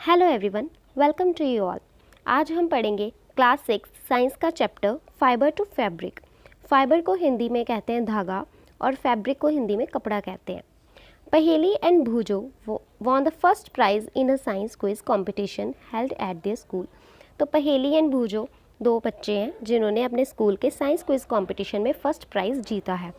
Hello everyone, welcome to you all. आज हम पढ़ेंगे क्लास 6 साइंस का chapter fibre to fabric. Fibre को हिंदी में कहते हैं धागा और फैब्रिक को हिंदी में कपड़ा कहते हैं। Paheli and Boojho won the first prize in a science quiz competition held at their school. तो पहेली एंड भूजो दो बच्चे हैं जिन्होंने अपने स्कूल के साइंस क्विज कॉम्पिटिशन में फर्स्ट प्राइज़ जीता है।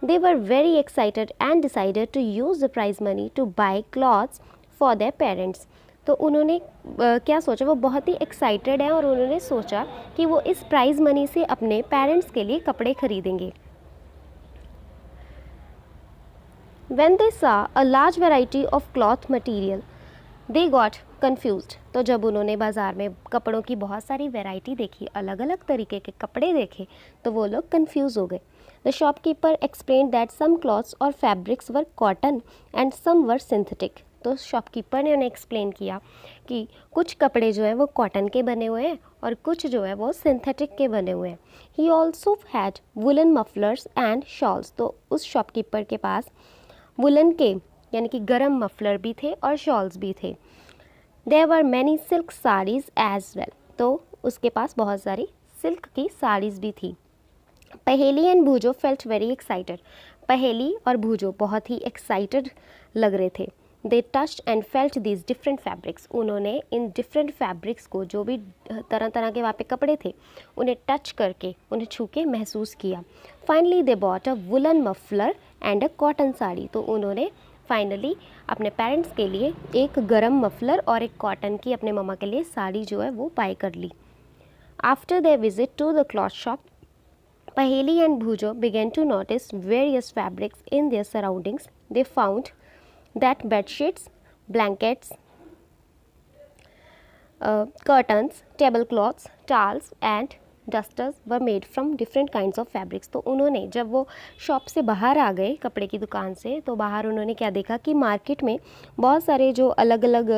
They were very excited and decided to use the prize money to buy clothes for their parents. तो उन्होंने क्या सोचा, वो बहुत ही एक्साइटेड हैं और उन्होंने सोचा कि वो इस प्राइज़ मनी से अपने पेरेंट्स के लिए कपड़े खरीदेंगे। When they saw a large variety of cloth material, they got confused। तो जब उन्होंने बाज़ार में कपड़ों की बहुत सारी वैरायटी देखी, अलग अलग तरीके के कपड़े देखे, तो वो लोग कंफ्यूज हो गए। The shopkeeper explain that some clothes और fabrics were cotton and some were synthetic. तो शॉपकीपर ने उन्हें एक्सप्लेन किया कि कुछ कपड़े जो है वो कॉटन के बने हुए हैं और कुछ जो है वो सिंथेटिक के बने हुए हैं। He also had woollen mufflers and shawls. तो उस शॉपकीपर के पास वुलन के यानी कि गरम मफलर भी थे और शॉल्स भी थे। There were many silk saris as well. तो उसके पास बहुत सारी सिल्क की साड़ीज़ भी थी। Paheli and Bhujo felt very excited. Paheli और भूजो बहुत ही एक्साइटेड लग रहे थे। They touched and felt these different fabrics. उन्होंने इन डिफरेंट फैब्रिक्स को, जो भी तरह तरह के वहाँ पे कपड़े थे, उन्हें टच करके, उन्हें छू के महसूस किया। Finally they bought a woollen muffler and a cotton sari. तो उन्होंने फाइनली अपने पेरेंट्स के लिए एक गरम मफलर और एक कॉटन की अपने मम्मा के लिए साड़ी जो है वो बाय कर ली। After their visit to the cloth shop, Paheli and Bhujo began to notice various fabrics in their surroundings. They found that bedsheets, blankets, curtains, tablecloths, towels and dusters were made from different kinds of fabrics। तो उन्होंने जब वो shop से बाहर आ गए कपड़े की दुकान से, तो बाहर उन्होंने क्या देखा कि मार्केट में बहुत सारे जो अलग अलग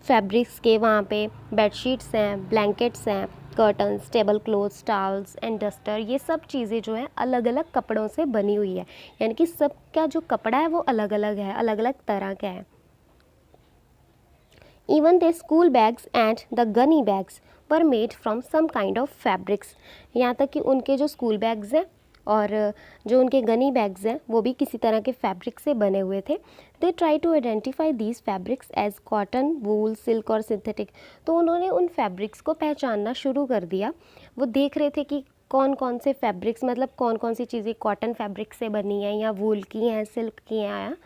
फैब्रिक्स के वहाँ पे बेडशीट्स हैं, ब्लैंकेट्स हैं, curtains, table clothes, towels and duster, ये सब चीज़ें जो हैं अलग अलग कपड़ों से बनी हुई है। यानी कि सबका जो कपड़ा है वो अलग अलग है, अलग अलग तरह का है। Even their school bags and the gunny bags were made from some kind of fabrics। यहाँ तक कि उनके जो स्कूल बैग्स हैं और जो उनके गनी बैग्स हैं वो भी किसी तरह के फैब्रिक से बने हुए थे। They try to identify these fabrics as cotton, wool, silk और सिंथेटिक। तो उन्होंने उन फैब्रिक्स को पहचानना शुरू कर दिया। वो देख रहे थे कि कौन कौन से फैब्रिक्स, मतलब कौन कौन सी चीज़ें कॉटन फैब्रिक से बनी हैं या वूल की हैं, सिल्क की हैं या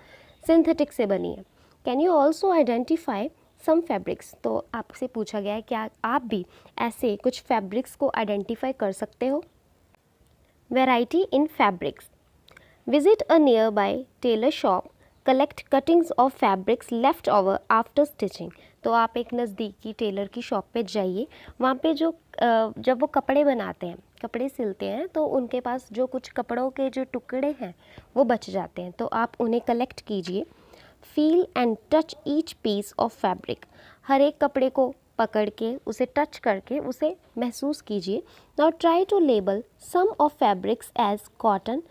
सिंथेटिक से बनी हैं। Can you also identify some fabrics. तो आपसे पूछा गया है क्या आप भी ऐसे कुछ फैब्रिक्स को आइडेंटिफाई कर सकते हो। Variety in fabrics. Visit a near by Taylor shop, collect cuttings of fabrics left over after stitching. तो आप एक नज़दीकी टेलर की शॉप पे जाइए, वहाँ पे जो जब वो कपड़े बनाते हैं, कपड़े सिलते हैं, तो उनके पास जो कुछ कपड़ों के जो टुकड़े हैं वो बच जाते हैं, तो आप उन्हें कलेक्ट कीजिए। Feel and touch each piece of fabric. हर एक कपड़े को पकड़ के, उसे टच करके उसे महसूस कीजिए। Now try to label some of fabrics as cotton,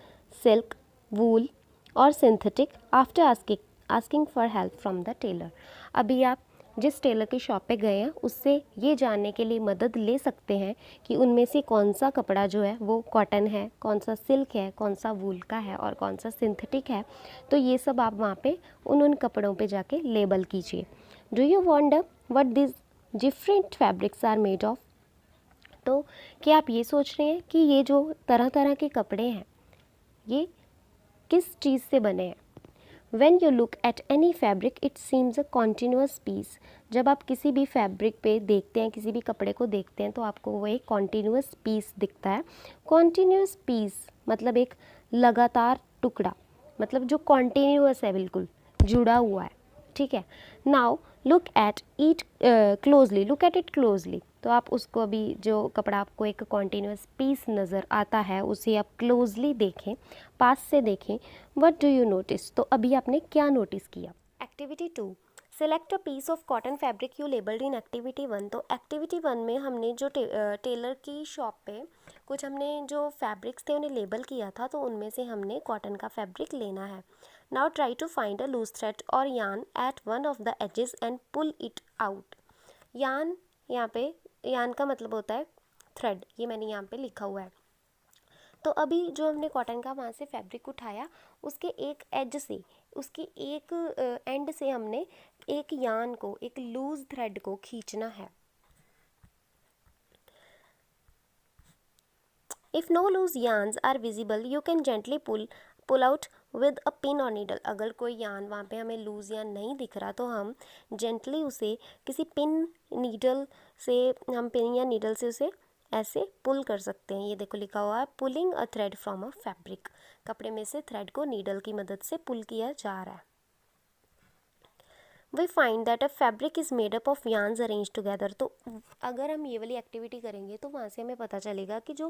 silk, wool और synthetic after asking for help from the tailor. अभी आप जिस टेलर की शॉप पे गए हैं उससे ये जानने के लिए मदद ले सकते हैं कि उनमें से कौन सा कपड़ा जो है वो कॉटन है, कौन सा सिल्क है, कौन सा वूल का है और कौन सा सिंथेटिक है। तो ये सब आप वहाँ पे उन कपड़ों पे जाके लेबल कीजिए। Do you wonder what this different fabrics are made of. तो क्या आप ये सोच रहे हैं कि ये जो तरह तरह के कपड़े हैं ये किस चीज़ से बने हैं। When you look at any fabric, it seems a continuous piece। जब आप किसी भी फैब्रिक पे देखते हैं, किसी भी कपड़े को देखते हैं, तो आपको वो एक कॉन्टीन्यूस पीस दिखता है। कॉन्टीन्यूस पीस मतलब एक लगातार टुकड़ा, मतलब जो कॉन्टीन्यूस है, बिल्कुल जुड़ा हुआ है, ठीक है। Now look at it closely. तो आप उसको अभी जो कपड़ा आपको एक कॉन्टीन्यूस पीस नज़र आता है उसे आप क्लोजली देखें, पास से देखें। What do you notice. तो अभी आपने क्या नोटिस किया। Activity 2, select a piece of cotton fabric you labelled in activity 1। तो एक्टिविटी 1 में हमने जो टेलर की शॉप पे कुछ हमने जो फैब्रिक्स थे उन्हें लेबल किया था, तो उनमें से हमने कॉटन का फैब्रिक लेना है। Now try to find a loose thread or yarn at one of the edges and pull it out. Yarn, यहाँ पे यान का मतलब होता है थ्रेड, ये मैंने यहाँ पे लिखा हुआ है। तो अभी जो हमने कॉटन का वहाँ से फैब्रिक उठाया, उसके एक एज से, उसकी एक एंड से हमने एक यान को, एक लूज थ्रेड को खींचना है। If no loose yarns are visible, you can gently pull out with a pin or needle. अगर कोई यान वहाँ पे हमें लूज यान नहीं दिख रहा तो हम जेंटली उसे किसी पिन नीडल से, हम पिन या नीडल से उसे ऐसे पुल कर सकते हैं। ये देखो लिखा हुआ है pulling a thread from a fabric. कपड़े में से थ्रेड को नीडल की मदद से पुल किया जा रहा है। We find that a fabric is made up of yarns arrange together. तो अगर हम ये वाली एक्टिविटी करेंगे तो वहाँ से हमें पता चलेगा कि जो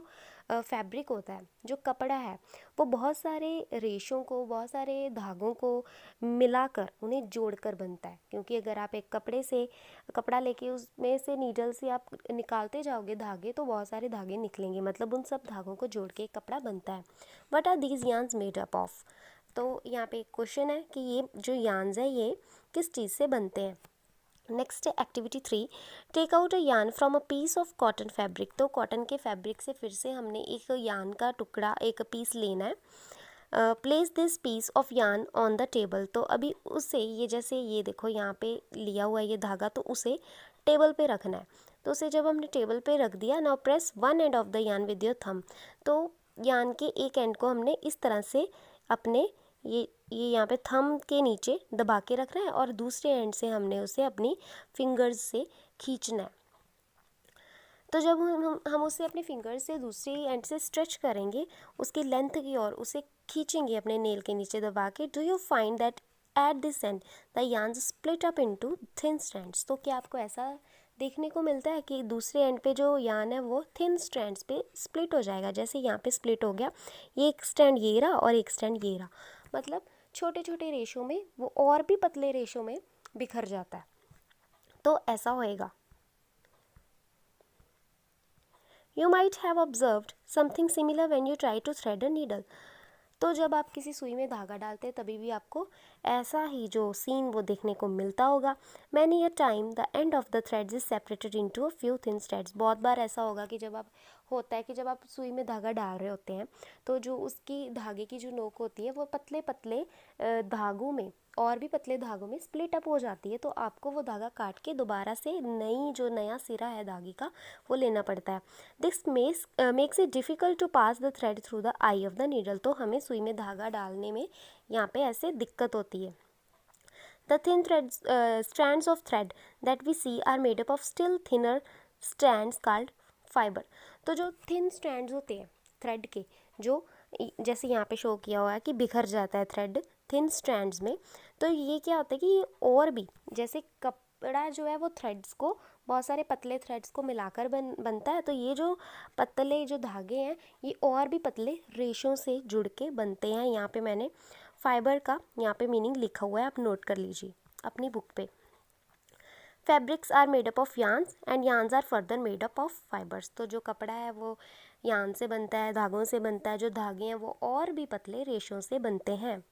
फैब्रिक होता है, जो कपड़ा है, वो बहुत सारे रेशों को, बहुत सारे धागों को मिलाकर उन्हें जोड़कर बनता है। क्योंकि अगर आप एक कपड़े से कपड़ा लेके उसमें से नीडल से आप निकालते जाओगे धागे, तो बहुत सारे धागे निकलेंगे, मतलब उन सब धागों को जोड़ के एक कपड़ा बनता है। What are these yarns made up of? तो यहाँ पे एक क्वेश्चन है कि ये जो यार्न्स है ये किस चीज़ से बनते हैं। नेक्स्ट है activity 3, take out a yarn from a piece of cotton fabric. तो कॉटन के फैब्रिक से फिर से हमने एक यार्न का टुकड़ा, एक पीस लेना है। Place this piece of yarn on the table. तो अभी उसे, ये जैसे ये देखो यहाँ पे लिया हुआ है ये धागा, तो उसे टेबल पे रखना है। तो उसे जब हमने टेबल पे रख दिया, now press one end of the yarn with your thumb. तो यार्न के एक एंड को हमने इस तरह से अपने ये यहाँ पे थंब के नीचे दबा के रखना है और दूसरे एंड से हमने उसे अपनी फिंगर्स से खींचना है। तो जब हम उसे अपने फिंगर्स से दूसरी एंड से स्ट्रेच करेंगे उसकी लेंथ की ओर, उसे खींचेंगे अपने नेल के नीचे दबा के, do you find that at this and the yarns split up into thin strands. तो क्या आपको ऐसा देखने को मिलता है कि दूसरे एंड पे जो यार्न है वो थिन स्ट्रैंड्स पे स्प्लिट हो जाएगा। जैसे यहाँ पे स्प्लिट हो गया, ये एक स्ट्रैंड ये रहा और एक स्ट्रैंड ये रहा, मतलब छोटे छोटे रेशों में वो और भी पतले रेशों में बिखर जाता है। तो ऐसा होएगा। You might have observed something similar when you try to thread a needle. तो जब आप किसी सुई में धागा डालते हैं तभी भी आपको ऐसा ही जो सीन वो देखने को मिलता होगा। Many a time the end of the threads is separated into a few thin threads. बहुत बार ऐसा होगा कि जब आप सुई में धागा डाल रहे होते हैं तो जो उसकी धागे की जो नोक होती है वो पतले पतले धागों में, और भी पतले धागों में स्प्लिट अप हो जाती है। तो आपको वो धागा काट के दोबारा से नया सिरा है धागे का वो लेना पड़ता है। This makes it difficult to pass the thread through the eye of the needle. तो हमें सुई में धागा डालने में यहाँ पे ऐसे दिक्कत होती है। The thin strands of thread that we see are made up of still thinner strands called fiber. तो जो thin strands होते हैं थ्रेड के, जो जैसे यहाँ पे शो किया हुआ है कि बिखर जाता है थ्रेड थिन स्ट्रैंड्स में, तो ये क्या होता है कि ये और भी, जैसे कपड़ा जो है वो थ्रेड्स को, बहुत सारे पतले थ्रेड्स को मिलाकर बनता है, तो ये जो पतले जो धागे हैं ये और भी पतले रेशों से जुड़ के बनते हैं। यहाँ पे मैंने फाइबर का यहाँ पे मीनिंग लिखा हुआ है, आप नोट कर लीजिए अपनी बुक पे। Fabrics are made up of yarns and yarns are further made up of fibres. तो जो कपड़ा है वो यार्न से बनता है, धागों से बनता है, जो धागे हैं वो और भी पतले रेशों से बनते हैं।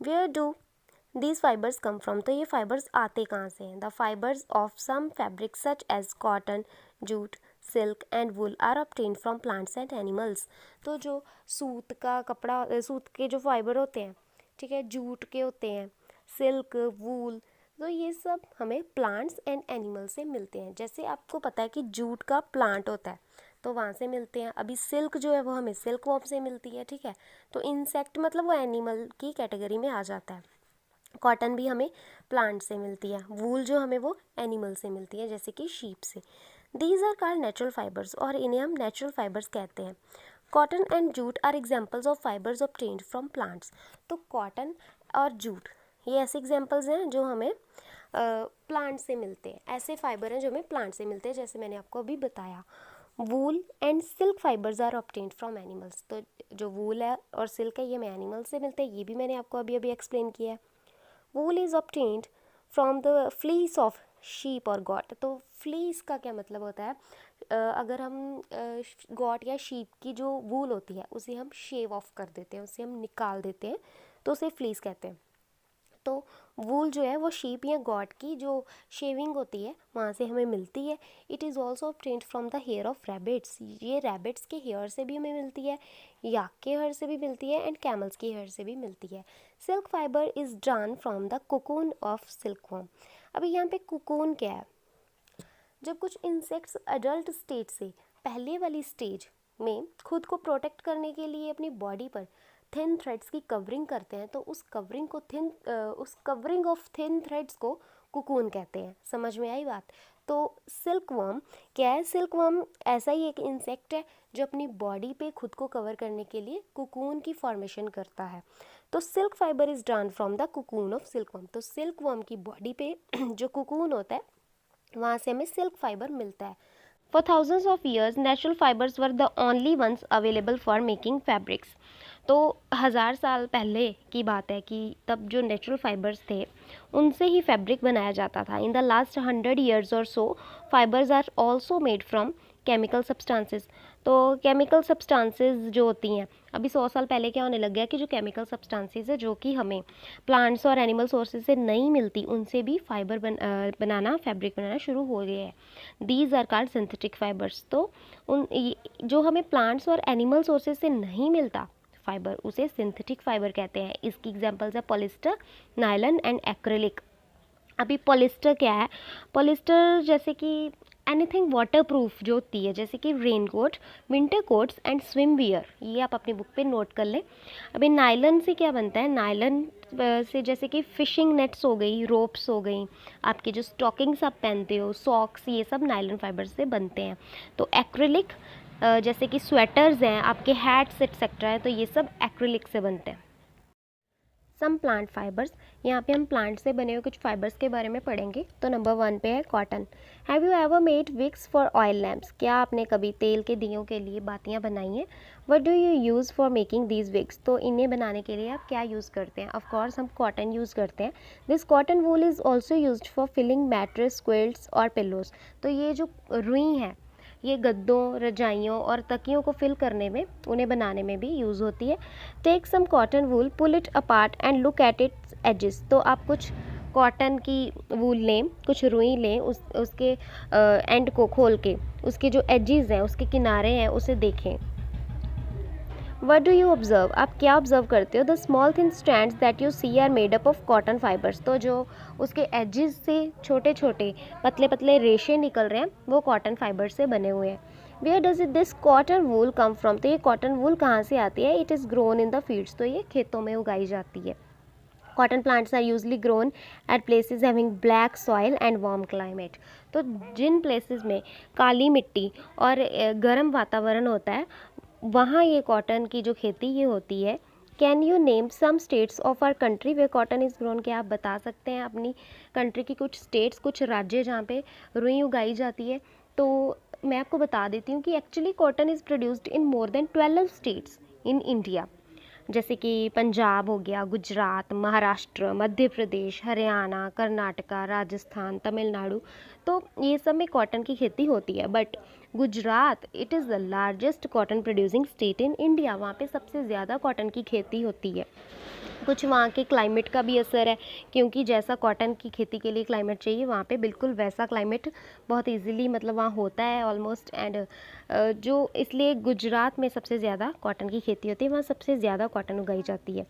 Where do these fibres come from? तो ये फाइबर्स आते कहाँ से हैं? The fibres of some fabric such as cotton, jute, silk and wool are obtained from plants and animals. तो जो सूत का कपड़ा, सूत के जो फाइबर होते हैं, ठीक है, जूट के होते हैं, सिल्क, वूल, तो ये सब हमें प्लांट्स एंड एनिमल से मिलते हैं। जैसे आपको पता है कि जूट का प्लांट होता है तो वहाँ से मिलते हैं। अभी सिल्क जो है वो हमें सिल्क वॉर्म से मिलती है, ठीक है, तो इंसेक्ट मतलब वो एनिमल की कैटेगरी में आ जाता है। कॉटन भी हमें प्लांट से मिलती है, वूल जो हमें वो एनिमल से मिलती है जैसे कि शीप से। These are called natural fibres, और इन्हें हम नेचुरल फाइबर्स कहते हैं। Cotton and jute are examples of fibres obtained from plants. तो कॉटन और जूट ये ऐसे एग्जाम्पल्स हैं जो हमें प्लांट से मिलते हैं, ऐसे फाइबर हैं जो हमें प्लांट से मिलते हैं, जैसे मैंने आपको अभी बताया। Wool and silk fibres are obtained from animals. तो जो वूल है और सिल्क है ये हमें एनिमल से मिलते हैं, ये भी मैंने आपको अभी एक्सप्लेन किया है। Wool is obtained from the fleece of sheep और गॉट। तो फ्लीस का क्या मतलब होता है? अगर हम गॉट या शीप की जो वूल होती है उसे हम शेव ऑफ कर देते हैं, उसे हम निकाल देते हैं, तो उसे फ्लीस कहते हैं। तो वूल जो है वो शीप या गॉट की जो शेविंग होती है वहाँ से हमें मिलती है। It is also obtained from the hair of rabbits, ये रैबिट्स के हेयर से भी हमें मिलती है, याक के हेयर से भी मिलती है एंड कैमल्स के हेयर से भी मिलती है। Silk fibre is drawn from the cocoon of silkworm. अभी यहाँ पे कोकून क्या है? जब कुछ इंसेक्ट्स अडल्ट स्टेज से पहले वाली स्टेज में खुद को प्रोटेक्ट करने के लिए अपनी बॉडी पर थिन थ्रेड्स की कवरिंग करते हैं तो उस कवरिंग ऑफ थिन थ्रेड्स को कोकून कहते हैं। समझ में आई बात? तो सिल्कवर्म क्या है? सिल्कवर्म ऐसा ही एक इंसेक्ट है जो अपनी बॉडी पे खुद को कवर करने के लिए कोकून की फॉर्मेशन करता है। तो silk fibre is drawn from the cocoon of silkworm. तो सिल्कवर्म की बॉडी पे जो कोकून होता है वहाँ से हमें सिल्क फाइबर मिलता है। For thousands of years natural fibres were the only ones available for making fabrics. तो 1000 साल पहले की बात है कि तब जो नेचुरल फाइबर्स थे उनसे ही फैब्रिक बनाया जाता था। इन द लास्ट 100 ईयर्स और so fibres are also made from chemical substances. तो केमिकल सब्सटेंसेस जो होती हैं, अभी 100 साल पहले क्या होने लग गया कि जो केमिकल सब्सटेंसेस है जो कि हमें प्लांट्स और एनिमल सोर्सेज से नहीं मिलती, उनसे भी फाइबर बनाना, फैब्रिक बनाना शुरू हो गया है। These are called synthetic fibres. तो जो हमें प्लांट्स और एनिमल सोर्सेज से नहीं मिलता फाइबर, उसे सिंथेटिक फाइबर कहते हैं। इसकी एग्जांपल्स है पॉलिस्टर, नायलॉन एंड एक्रिलिक। अभी पॉलिस्टर क्या है? पॉलिस्टर जैसे कि एनीथिंग वाटरप्रूफ जो होती है, जैसे कि raincoat, winter quotes and swim wear, ये आप अपनी बुक पे नोट कर लें। अभी नायलॉन से क्या बनता है? नायलॉन से जैसे कि फिशिंग नेट्स हो गई, रोप्स हो गई, आपके जो स्टॉकिंग्स आप पहनते हो, सॉक्स, ये सब नायलॉन फाइबर से बनते हैं। तो एक्रिलिक जैसे कि स्वेटर्स हैं, आपके हैट्स एटसेट्रा है, तो ये सब एक्रिलिक से बनते हैं। सम प्लांट फाइबर्स, यहाँ पे हम प्लांट से बने हुए कुछ फाइबर्स के बारे में पढ़ेंगे। तो नंबर 1 पे है cotton. Have you ever made wicks for oil lamps? क्या आपने कभी तेल के दियों के लिए बातियाँ बनाई हैं? What do you use for making these wicks? तो इन्हें बनाने के लिए आप क्या यूज़ करते हैं? ऑफकोर्स हम कॉटन यूज़ करते हैं। This cotton wool is also use for filling mattress, quilts और पिल्लोज। तो ये जो रुई है ये गद्दों, रजाइयों और तकियों को फिल करने में, उन्हें बनाने में भी यूज़ होती है। Take some cotton wool, pull it apart and look at its edges. तो आप कुछ कॉटन की वूल लें, कुछ रुई लें, उसके एंड को खोल के उसके जो एजेस हैं, उसके किनारे हैं, उसे देखें। What do you observe? आप क्या ऑब्जर्व करते हो? The small thin strands that you see are made up of cotton fibres. तो जो उसके एजेस से छोटे छोटे पतले पतले रेशे निकल रहे हैं वो कॉटन फाइबर से बने हुए हैं। Where does it this cotton wool come from? तो ये कॉटन वूल कहाँ से आती है? It is grown in the fields. तो ये खेतों में उगाई जाती है। Cotton plants are usually grown at places having black soil and warm climate. तो जिन प्लेसेस में काली मिट्टी और गर्म वातावरण होता है वहाँ ये कॉटन की जो खेती ये होती है। Can you name some states of our country where cotton is grown? क्या आप बता सकते हैं अपनी कंट्री की कुछ स्टेट्स, कुछ राज्य जहाँ पे रुई उगाई जाती है? तो मैं आपको बता देती हूँ कि actually cotton is produced in more than 12 states in India, जैसे कि पंजाब हो गया, गुजरात, महाराष्ट्र, मध्य प्रदेश, हरियाणा, कर्नाटका, राजस्थान, तमिलनाडु। तो ये सब में कॉटन की खेती होती है। But Gujarat it is the largest cotton producing state in India. वहाँ पे सबसे ज़्यादा कॉटन की खेती होती है। कुछ वहाँ के क्लाइमेट का भी असर है, क्योंकि जैसा कॉटन की खेती के लिए क्लाइमेट चाहिए वहाँ पे बिल्कुल वैसा क्लाइमेट बहुत इजीली मतलब वहाँ होता है ऑलमोस्ट। एंड जो इसलिए गुजरात में सबसे ज़्यादा कॉटन की खेती होती है, वहाँ सबसे ज़्यादा कॉटन उगाई जाती है।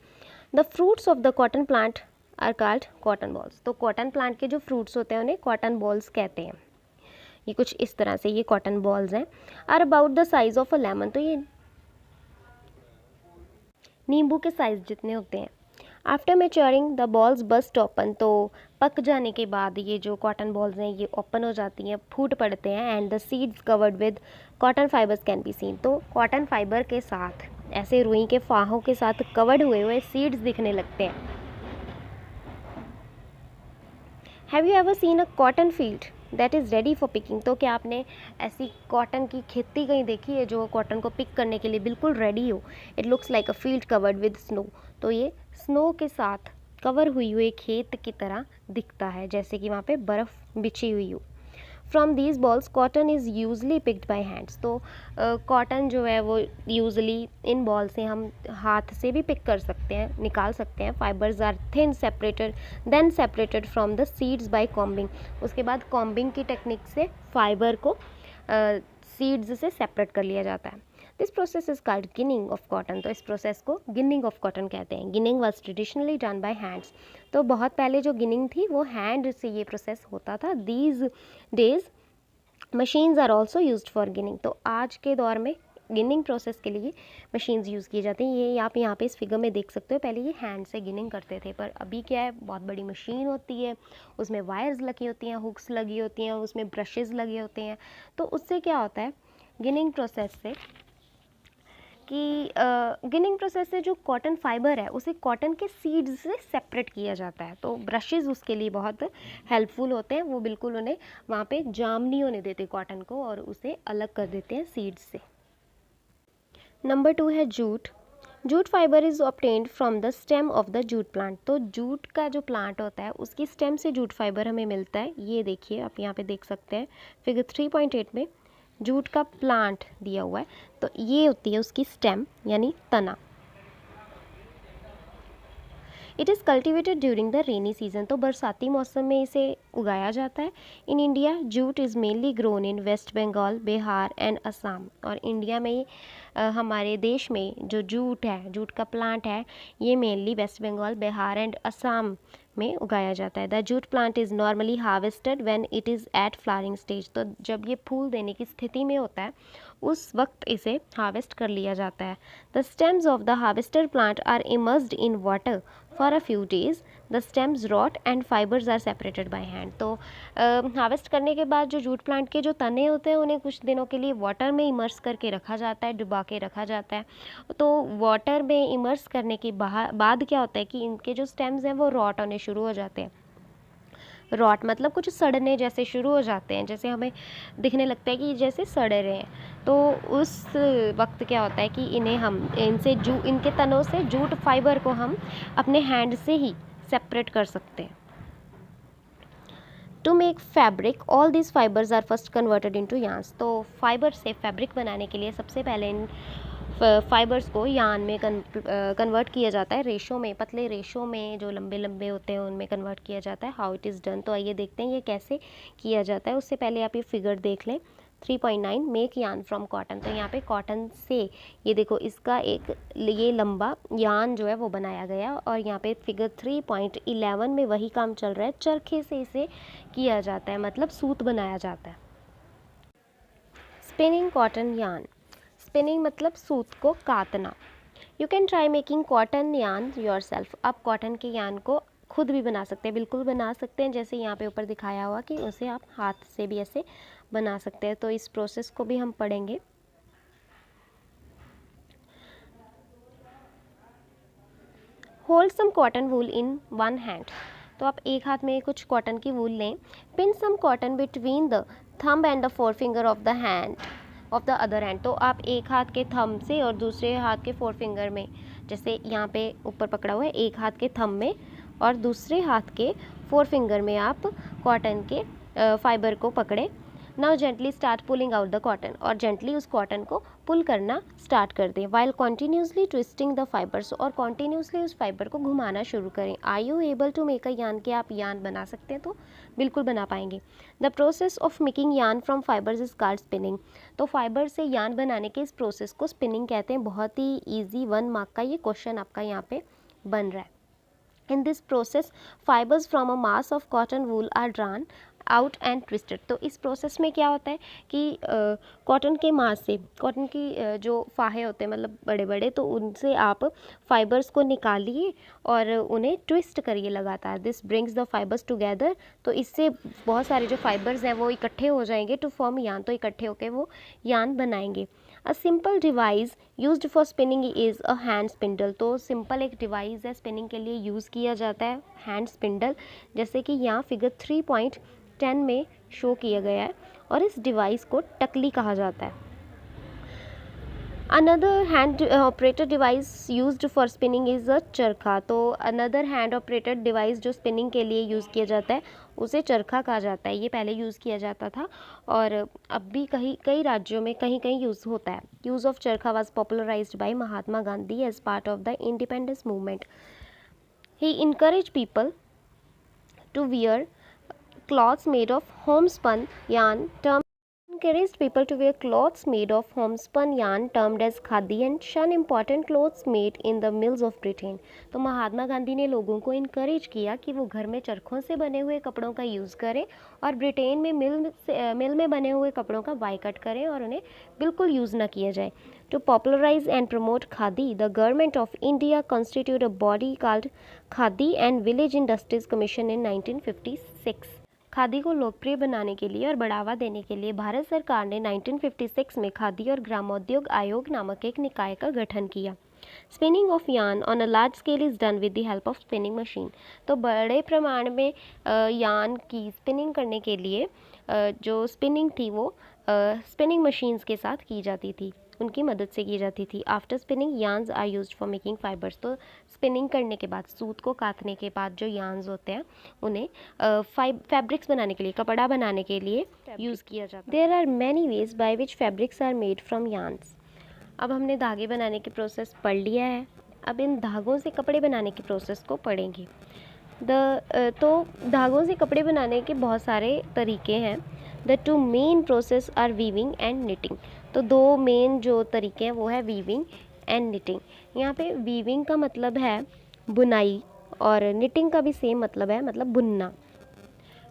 The fruits of the cotton plant are called cotton bolls. तो कॉटन प्लांट के जो फ्रूट्स होते हैं उन्हें कॉटन बॉल्स कहते हैं। ये कुछ इस तरह से ये कॉटन बॉल्स हैं। Are about the size of a lemon. तो ये नींबू के साइज़ जितने होते हैं। After maturing the bolls burst open. तो पक जाने के बाद ये जो कॉटन बॉल्स हैं ये ओपन हो जाती हैं, फूट पड़ते हैं। And the seeds covered with cotton fibres can be seen. तो कॉटन फाइबर के साथ, ऐसे रुई के फाहों के साथ कवर्ड हुए हुए सीड्स दिखने लगते हैं। Have you ever seen a cotton field that is ready for picking? तो क्या आपने ऐसी कॉटन की खेती कहीं देखी है जो कॉटन को पिक करने के लिए बिल्कुल रेडी हो? It looks like a field covered with snow. तो ये स्नो के साथ कवर हुई हुई खेत की तरह दिखता है, जैसे कि वहाँ पे बर्फ़ बिछी हुई हो। From these balls cotton is usually picked by hands. तो कॉटन जो है वो यूजली इन बॉल से हम हाथ से भी पिक कर सकते हैं, निकाल सकते हैं। Fibres are thin separated then separated from the seeds by combing. उसके बाद कॉम्बिंग की टेक्निक से फाइबर को सीड्स से सेपरेट कर लिया जाता है। This process is called ginning of cotton. तो इस प्रोसेस को गिनिंग ऑफ कॉटन कहते हैं। Ginning was traditionally done by hands. तो बहुत पहले जो गिनिंग थी वो हैंड से ये प्रोसेस होता था। These days machines are also use for ginning. तो आज के दौर में गिनिंग प्रोसेस के लिए मशीन्स यूज़ की जाती हैं। ये आप यहाँ पे इस फिगर में देख सकते हो, पहले ये हैंड से गिनिंग करते थे, पर अभी क्या है, बहुत बड़ी मशीन होती है, उसमें वायर्स लगी होती हैं, हुक्स लगी होती हैं, उसमें ब्रशेज़ लगे होते हैं। तो उससे क्या होता है गिनिंग प्रोसेस से कि गिनिंग प्रोसेस से जो कॉटन फाइबर है उसे कॉटन के सीड्स से सेपरेट किया जाता है। तो ब्रशेज़ उसके लिए बहुत हेल्पफुल होते हैं। वो बिल्कुल उन्हें वहाँ पे जाम नहीं होने देते कॉटन को और उसे अलग कर देते हैं सीड्स से। नंबर 2 है jute. Jute fibre is obtained from the stem of the jute plant. तो जूट का जो प्लांट होता है उसकी स्टेम से जूट फाइबर हमें मिलता है। ये देखिए आप यहाँ पे देख सकते हैं फिगर 3.8 में जूट का प्लांट दिया हुआ है। तो ये होती है उसकी स्टेम यानी तना। It is cultivated during the rainy season. तो बरसाती मौसम में इसे उगाया जाता है। In India jute is mainly grown in West Bengal, Bihar and Assam. और इंडिया में हमारे देश में जो जूट है, जूट का प्लांट है, ये मेनली वेस्ट बंगाल, बिहार एंड असम में उगाया जाता है। The jute plant is normally harvested when it is at flowering stage. तो जब ये फूल देने की स्थिति में होता है उस वक्त इसे हार्वेस्ट कर लिया जाता है। The stems of the harvested plant are immersed in water for a few days. The stems rot and fibres are separated by hand. तो हार्वेस्ट करने के बाद जो जूट प्लांट के जो तने होते हैं उन्हें कुछ दिनों के लिए वाटर में इमर्स करके रखा जाता है, डुबा के रखा जाता है। तो वाटर में इमर्स करने के बाद क्या होता है कि इनके जो स्टेम्स हैं वो रॉट होने शुरू हो जाते हैं। रॉट मतलब कुछ सड़ने जैसे शुरू हो जाते हैं, जैसे हमें दिखने लगता है कि जैसे सड़ रहे हैं। तो उस वक्त क्या होता है कि इन्हें हम इनके तनों से जूट फाइबर को हम अपने हैंड से ही सेपरेट कर सकते हैं। To make fabric all this fibres are first converted into yarns. तो फाइबर से फैब्रिक बनाने के लिए सबसे पहले इन फाइबर्स को यार्न में कन्वर्ट किया जाता है। रेशों में, पतले रेशों में जो लंबे लंबे होते हैं उनमें कन्वर्ट किया जाता है। हाउ इट इज़ डन, तो आइए देखते हैं ये कैसे किया जाता है। उससे पहले आप ये फिगर देख लें 3.9 मेक यार्न फ्रॉम कॉटन। तो यहाँ पे कॉटन से ये देखो इसका एक ये लंबा यार्न जो है वो बनाया गया। और यहाँ पे फिगर 3.11 में वही काम चल रहा है, चरखे से इसे किया जाता है, मतलब सूत बनाया जाता है। Spinning cotton yarn. स्पिनिंग मतलब सूत को काटना। You can try making cotton yarn your self. आप कॉटन के यार्न को खुद भी बना सकते हैं, बिल्कुल बना सकते हैं, जैसे यहाँ पे ऊपर दिखाया हुआ कि उसे आप हाथ से भी ऐसे बना सकते हैं। तो इस प्रोसेस को भी हम पढ़ेंगे। Hold some cotton wool in one hand. तो आप एक हाथ में कुछ कॉटन की वूल लें। Pin some cotton between the thumb and the forefinger of the hand of the other hand. तो आप एक हाथ के थंब से और दूसरे हाथ के फोर फिंगर में, जैसे यहाँ पे ऊपर पकड़ा हुआ है, एक हाथ के थंब में और दूसरे हाथ के फोर फिंगर में आप कॉटन के फाइबर को पकड़े। Now gently start pulling out the cotton. और जेंटली उस कॉटन को पुल करना स्टार्ट कर दें। While continuously twisting the fibres. और कॉन्टीन्यूसली उस फाइबर को घुमाना शुरू करें। Are you able to make a yarn, कि आप यार्न बना सकते हैं? तो बिल्कुल बना पाएंगे। The process of making yarn from fibres is called spinning. तो फाइबर से यार्न बनाने के इस प्रोसेस को स्पिनिंग कहते हैं। बहुत ही ईजी 1 मार्क का ये क्वेश्चन आपका यहाँ पे बन रहा है। In this process, fibers from a mass of cotton wool are drawn out and twisted. तो इस प्रोसेस में क्या होता है कि कॉटन के मास से, कॉटन की जो फाहे होते हैं मतलब बड़े बड़े, तो उनसे आप फाइबर्स को निकालिए और उन्हें ट्विस्ट करिए लगातार। This brings the fibres together. तो इससे बहुत सारे जो फाइबर्स हैं वो इकट्ठे हो जाएंगे टू फॉर्म यार्न। तो इकट्ठे होकर वो यार्न बनाएंगे। A simple device used for spinning is a hand spindle. तो सिंपल एक डिवाइस है, स्पिनिंग के लिए यूज़ किया जाता है हैंड स्पिंडल, जैसे कि यहाँ फिगर 3.10 में शो किया गया है। और इस डिवाइस को टकली कहा जाता है। Another hand operated device used for spinning is a चरखा। तो अनदर हैंड ऑपरेटेड डिवाइस जो स्पिनिंग के लिए यूज़ किया जाता है उसे चरखा कहा जाता है। ये पहले यूज़ किया जाता था और अब भी कई राज्यों में कहीं कहीं यूज़ होता है। Use of charkha was popularised by Mahatma Gandhi as part of the independence movement. He encourage people to wear cloths made of homespun yarn termed encouraged people to wear cloths made of homespun yarn termed as khadi and shun important clothes made in the mills of Britain। तो महात्मा गांधी ने लोगों को encourage किया कि वो घर में चरखों से बने हुए कपड़ों का यूज़ करें और ब्रिटेन में मिल में बने हुए कपड़ों का बायकॉट करें और उन्हें बिल्कुल यूज़ ना किया जाए। To popularize and promote khadi, the government of India constituted a body called Khadi and Village Industries Commission in 1956। Khadi को लोकप्रिय बनाने के लिए और बढ़ावा देने के लिए भारत सरकार ने 1956 में खादी और ग्रामोद्योग आयोग नामक एक निकाय का गठन किया। Spinning of yarn on a large scale is done with the help of spinning machine. तो बड़े प्रमाण में यार्न की स्पिनिंग करने के लिए जो स्पिनिंग थी वो स्पिनिंग मशीन्स के साथ की जाती थी, उनकी मदद से की जाती थी। After spinning yarns are used for making fibres. तो स्पिनिंग करने के बाद, सूत को काटने के बाद जो यार्न्स होते हैं उन्हें फैब्रिक्स बनाने के लिए, कपड़ा बनाने के लिए यूज़ किया जाता है। There are many ways by which fabrics are made from yarns. अब हमने धागे बनाने की प्रोसेस पढ़ लिया है, अब इन धागों से कपड़े बनाने की प्रोसेस को पढ़ेंगे। तो धागों से कपड़े बनाने के बहुत सारे तरीके हैं। The two main process are weaving and knitting. तो दो मेन जो तरीके हैं वो है वीविंग एंड निटिंग। यहाँ पे वीविंग का मतलब है बुनाई और निटिंग का भी सेम मतलब है, मतलब बुनना।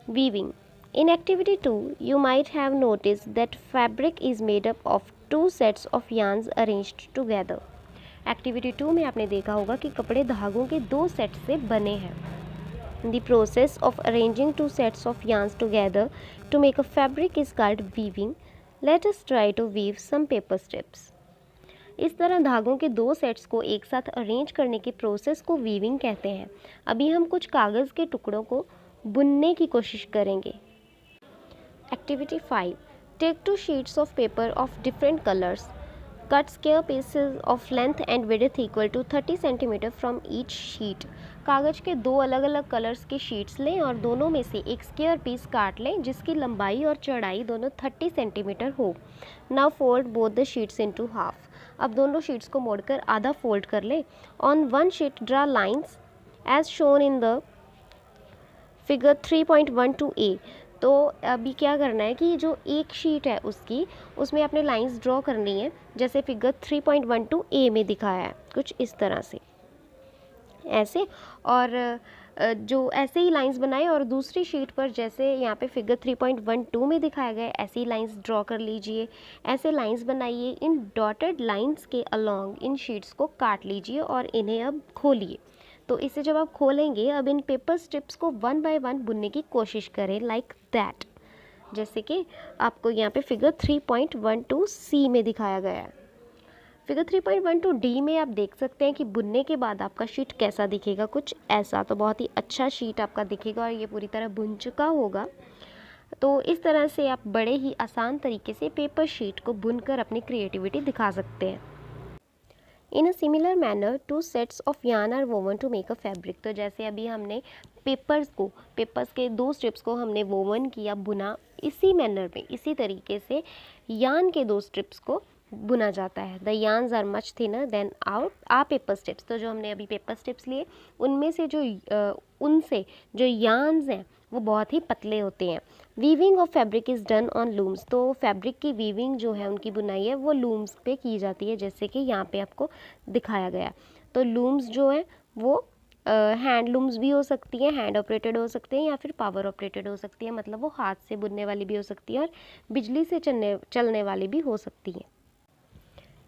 Weaving. In activity 2, you might have noticed that fabric is made up of two sets of yarns arranged together। Activity 2 में आपने देखा होगा कि कपड़े धागों के दो सेट से बने हैं। The process of arranging two sets of yarns together to make a fabric is called weaving। Let us try to weave some paper strips। इस तरह धागों के दो सेट्स को एक साथ अरेंज करने की प्रोसेस को वीविंग कहते हैं। अभी हम कुछ कागज़ के टुकड़ों को बुनने की कोशिश करेंगे। Activity 5. Take two sheets of paper of different colors. Cut square pieces of length and width equal to 30 cm from each sheet। कागज़ के दो अलग अलग कलर्स की शीट्स लें और दोनों में से एक स्क्वायर पीस काट लें जिसकी लंबाई और चौड़ाई दोनों 30 सेंटीमीटर हो। Now fold both the sheets into half। अब दोनों शीट्स को मोड़कर आधा फोल्ड कर लें। On one sheet draw lines as shown in the figure 3.12a। तो अभी क्या करना है कि जो एक शीट है उसमें आपने लाइंस ड्रॉ करनी है जैसे फिगर 3.12a में दिखाया है, कुछ इस तरह से ऐसे। और जो ऐसे ही लाइंस बनाए और दूसरी शीट पर जैसे यहाँ पे फिगर 3.12 में दिखाया गया है ऐसे ही लाइंस ड्रॉ कर लीजिए। ऐसे लाइंस बनाइए, इन डॉटेड लाइंस के अलोंग इन शीट्स को काट लीजिए और इन्हें अब खोलिए। तो इसे जब आप खोलेंगे, अब इन पेपर स्ट्रिप्स को वन बाय वन बुनने की कोशिश करें लाइक दैट, जैसे कि आपको यहाँ पे फिगर 3.12 सी में दिखाया गया है। फिगर 3.12 डी में आप देख सकते हैं कि बुनने के बाद आपका शीट कैसा दिखेगा, कुछ ऐसा। तो बहुत ही अच्छा शीट आपका दिखेगा और ये पूरी तरह बुन चुका होगा। तो इस तरह से आप बड़े ही आसान तरीके से पेपर शीट को बुनकर अपनी क्रिएटिविटी दिखा सकते हैं। In a similar manner two sets of yarn are woven to make a fabric. तो जैसे अभी हमने पेपर्स के दो स्ट्रिप्स को हमने वोवन किया, बुना, इसी मैनर में, इसी तरीके से यार्न के दो स्ट्रिप्स को बुना जाता है। The yarns are much thinner than are paper strips. तो जो हमने अभी पेपर स्ट्रिप्स लिए उनमें से उनसे जो यार्न्स हैं वो बहुत ही पतले होते हैं। Weaving of fabric is done on looms. तो फैब्रिक की वीविंग जो है, उनकी बुनाई है वो लूम्स पे की जाती है, जैसे कि यहाँ पे आपको दिखाया गया। तो लूम्स जो है वो हैंड लूम्स भी हो सकती हैं, हैंड ऑपरेटेड हो सकते हैं या फिर पावर ऑपरेटेड हो सकती है, मतलब वो हाथ से बुनने वाली भी हो सकती है और बिजली से चलने वाली भी हो सकती है।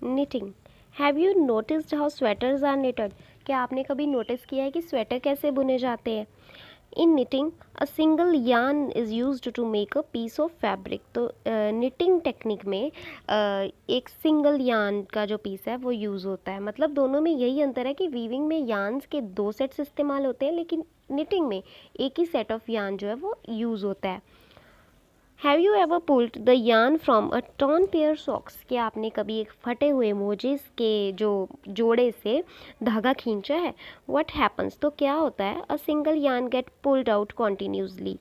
Knitting. Have you noticed how sweaters are knitted. क्या आपने कभी नोटिस किया है कि स्वेटर कैसे बुने जाते हैं। In knitting a single yarn is used to make a piece of fabric. तो निटिंग टेक्निक में एक सिंगल यार्न का जो पीस है वो यूज़ होता है। मतलब दोनों में यही अंतर है कि वीविंग में यार्न्स के दो सेट्स इस्तेमाल होते हैं, लेकिन निटिंग में एक ही सेट ऑफ यार्न जो है वो यूज़ होता है। Have you ever pulled the yarn from a torn pair socks? क्या आपने कभी एक फटे हुए मोजेस के जो जोड़े से धागा खींचा है? व्हाट हैपन्स, तो क्या होता है? A single yarn get pulled out continuously.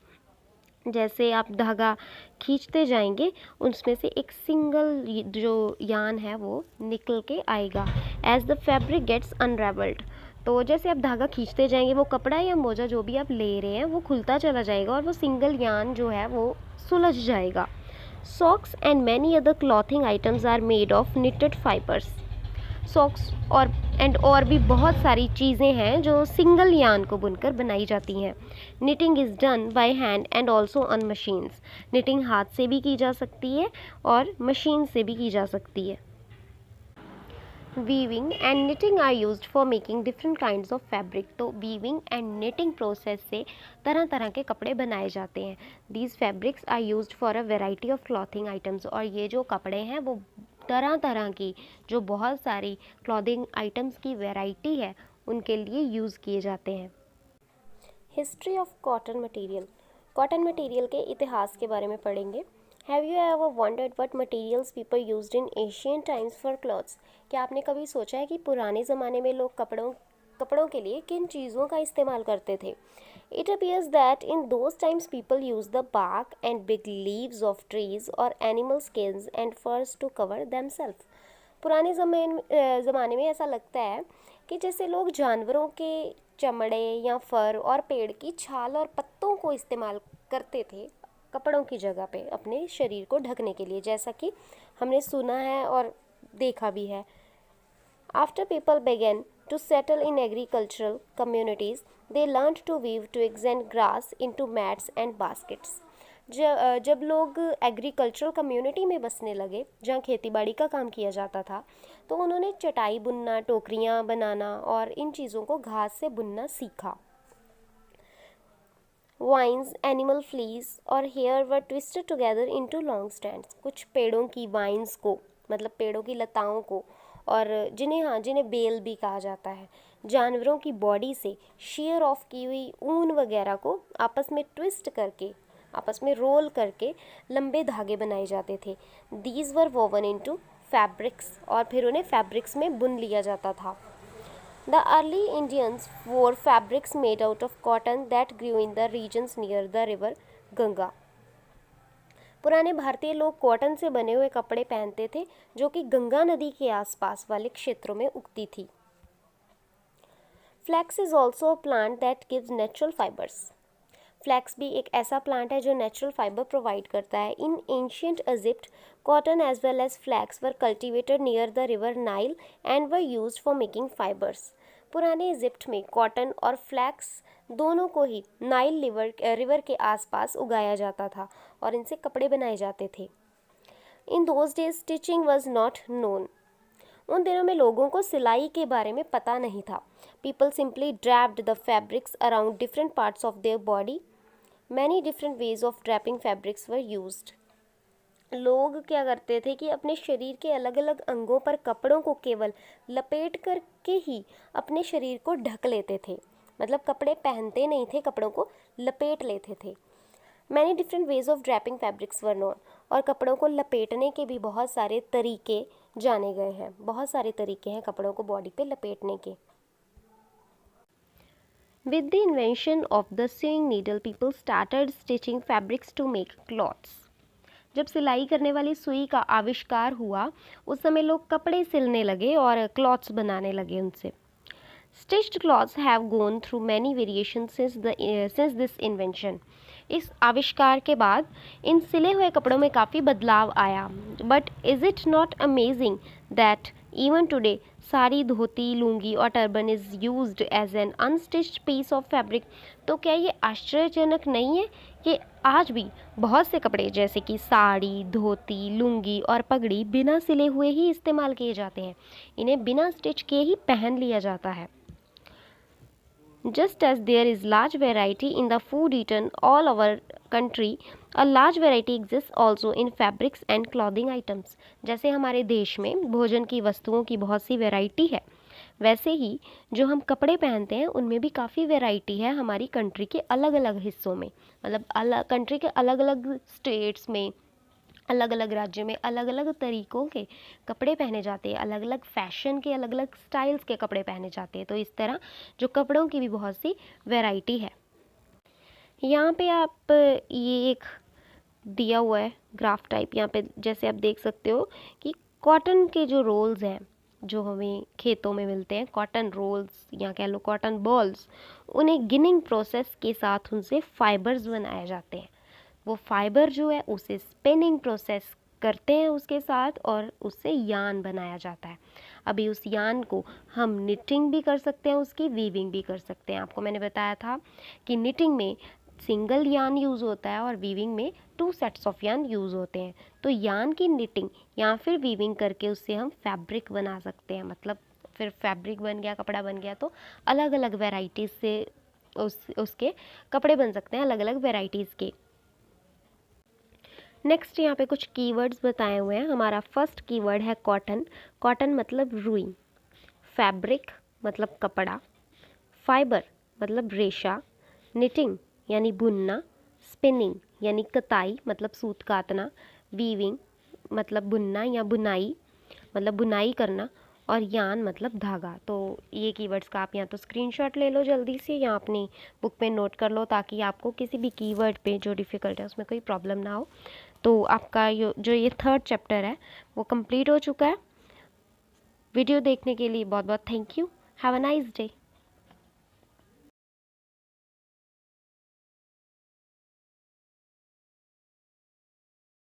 जैसे आप धागा खींचते जाएंगे उसमें से एक सिंगल जो यान है वो निकल के आएगा। एज द फैब्रिक गेट्स अनरेवल्ड, तो जैसे आप धागा खींचते जाएंगे वो कपड़ा या मोजा जो भी आप ले रहे हैं वो खुलता चला जाएगा और वो सिंगल यान जो है वो सुलझ जाएगा। Socks and many other clothing items are made of knitted fibres. Socks और भी बहुत सारी चीज़ें हैं जो सिंगल यान को बुनकर बनाई जाती हैं। Knitting is done by hand and also on machines. Knitting हाथ से भी की जा सकती है और मशीन से भी की जा सकती है। Weaving and knitting are used for making different kinds of fabric. तो वीविंग एंड निटिंग प्रोसेस से तरह तरह के कपड़े बनाए जाते हैं। These fabrics are used for a variety of clothing items, और ये जो कपड़े हैं वो तरह तरह की जो बहुत सारी क्लॉथिंग आइटम्स की वैरायटी है उनके लिए यूज़ किए जाते हैं। History of cotton material. Cotton material के इतिहास के बारे में पढ़ेंगे। Have you ever wondered what materials people used in ancient times for clothes? क्या आपने कभी सोचा है कि पुराने ज़माने में लोग कपड़ों के लिए किन चीज़ों का इस्तेमाल करते थे? It appears that in those times people used the bark and big leaves of trees or animal skins and furs to cover themselves. पुराने ज़माने में ऐसा लगता है कि जैसे लोग जानवरों के चमड़े या फर और पेड़ की छाल और पत्तों को इस्तेमाल करते थे कपड़ों की जगह पे अपने शरीर को ढकने के लिए, जैसा कि हमने सुना है और देखा भी है। After people began to settle in agricultural communities, they learned to weave twigs and grass into mats and baskets. जब लोग एग्रीकल्चरल कम्युनिटी में बसने लगे जहाँ खेती बाड़ी का काम किया जाता था, तो उन्होंने चटाई बुनना, टोकरियाँ बनाना और इन चीज़ों को घास से बुनना सीखा। वाइन्स, एनिमल फ्लीस और hair were twisted together into long strands. कुछ पेड़ों की वाइन्स को, मतलब पेड़ों की लताओं को, और जिन्हें बेल भी कहा जाता है, जानवरों की बॉडी से शेयर ऑफ की हुई ऊन वगैरह को आपस में ट्विस्ट करके, आपस में रोल करके लंबे धागे बनाए जाते थे। These were woven into fabrics, और फिर उन्हें फैब्रिक्स में बुन लिया जाता था। The early Indians wore fabrics made out of cotton that grew in the regions near the river Ganga. पुराने भारतीय लोग कॉटन से बने हुए कपड़े पहनते थे जो कि गंगा नदी के आसपास वाले क्षेत्रों में उगती थी। Flax is also a plant that gives natural fibres. Flax भी एक ऐसा प्लांट है जो नेचुरल फाइबर प्रोवाइड करता है। In ancient Egypt, cotton as well as flax were cultivated near the river Nile and were used for making fibres. पुराने Egypt में cotton और फ्लैक्स दोनों को ही नाइल रिवर के आसपास उगाया जाता था और इनसे कपड़े बनाए जाते थे। In those days stitching was not known. उन दिनों में लोगों को सिलाई के बारे में पता नहीं था। People simply draped the fabrics around different parts of their body. Many different ways of draping fabrics were used. लोग क्या करते थे कि अपने शरीर के अलग अलग अंगों पर कपड़ों को केवल लपेट करके ही अपने शरीर को ढक लेते थे, मतलब कपड़े पहनते नहीं थे, कपड़ों को लपेट लेते थे। Many different ways of draping fabrics were known, और कपड़ों को लपेटने के भी बहुत सारे तरीके जाने गए हैं। बहुत सारे तरीके हैं कपड़ों को बॉडी पे लपेटने के। With the invention of the sewing needle, people started stitching fabrics to make cloths. जब सिलाई करने वाली सुई का आविष्कार हुआ उस समय लोग कपड़े सिलने लगे और क्लॉथ्स बनाने लगे उनसे। Stitched cloths have gone through many variations since this invention. इस आविष्कार के बाद इन सिले हुए कपड़ों में काफ़ी बदलाव आया। But is it not amazing that even today sari, dhoti, lungi और turban is used as an unstitched piece of fabric? तो क्या ये आश्चर्यजनक नहीं है कि आज भी बहुत से कपड़े जैसे कि साड़ी, धोती, लुंगी और पगड़ी बिना सिले हुए ही इस्तेमाल किए जाते हैं। इन्हें बिना स्टिच किए ही पहन लिया जाता है। Just as there is large variety in the food eaten all over country, a large variety exists also in fabrics and clothing items. जैसे हमारे देश में भोजन की वस्तुओं की बहुत सी वैरायटी है, वैसे ही जो हम कपड़े पहनते हैं उनमें भी काफ़ी वैरायटी है हमारी कंट्री के अलग अलग हिस्सों में, मतलब अलग कंट्री के अलग अलग स्टेट्स में, अलग अलग राज्य में अलग अलग तरीक़ों के कपड़े पहने जाते हैं, अलग अलग फैशन के, अलग अलग स्टाइल्स के कपड़े पहने जाते हैं। तो इस तरह जो कपड़ों की भी बहुत सी वैरायटी है। यहाँ पे आप ये एक दिया हुआ है ग्राफ टाइप, यहाँ पे जैसे आप देख सकते हो कि कॉटन के जो रोल्स हैं जो हमें खेतों में मिलते हैं, कॉटन रोल्स या कह लो कॉटन बॉल्स, उन्हें गिनिंग प्रोसेस के साथ उनसे फाइबर्स बनाए जाते हैं। वो फाइबर जो है उसे स्पिनिंग प्रोसेस करते हैं उसके साथ और उससे यान बनाया जाता है। अभी उस यान को हम निटिंग भी कर सकते हैं, उसकी वीविंग भी कर सकते हैं। आपको मैंने बताया था कि निटिंग में सिंगल यान यूज़ होता है और वीविंग में 2 सेट्स ऑफ यान यूज़ होते हैं। तो यान की निटिंग या फिर वीविंग करके उससे हम फैब्रिक बना सकते हैं, मतलब फिर फैब्रिक बन गया, कपड़ा बन गया, तो अलग अलग वेराइटीज़ से उसके कपड़े बन सकते हैं, अलग अलग वेराइटीज़ के। नेक्स्ट यहाँ पे कुछ कीवर्ड्स बताए हुए हैं। हमारा फर्स्ट कीवर्ड है कॉटन। कॉटन मतलब रुई, फैब्रिक मतलब कपड़ा, फाइबर मतलब रेशा, निटिंग यानी बुनना, स्पिनिंग यानी कताई मतलब सूत काटना, वीविंग मतलब बुनना या बुनाई मतलब बुनाई करना, और यान मतलब धागा। तो ये कीवर्ड्स का आप या तो स्क्रीनशॉट ले लो जल्दी से या अपनी बुक पे नोट कर लो, ताकि आपको किसी भी कीवर्ड पे जो डिफ़िकल्ट है उसमें कोई प्रॉब्लम ना हो। तो आपका जो ये 3rd चैप्टर है वो कंप्लीट हो चुका है। वीडियो देखने के लिए बहुत बहुत thank you. Have a nice day.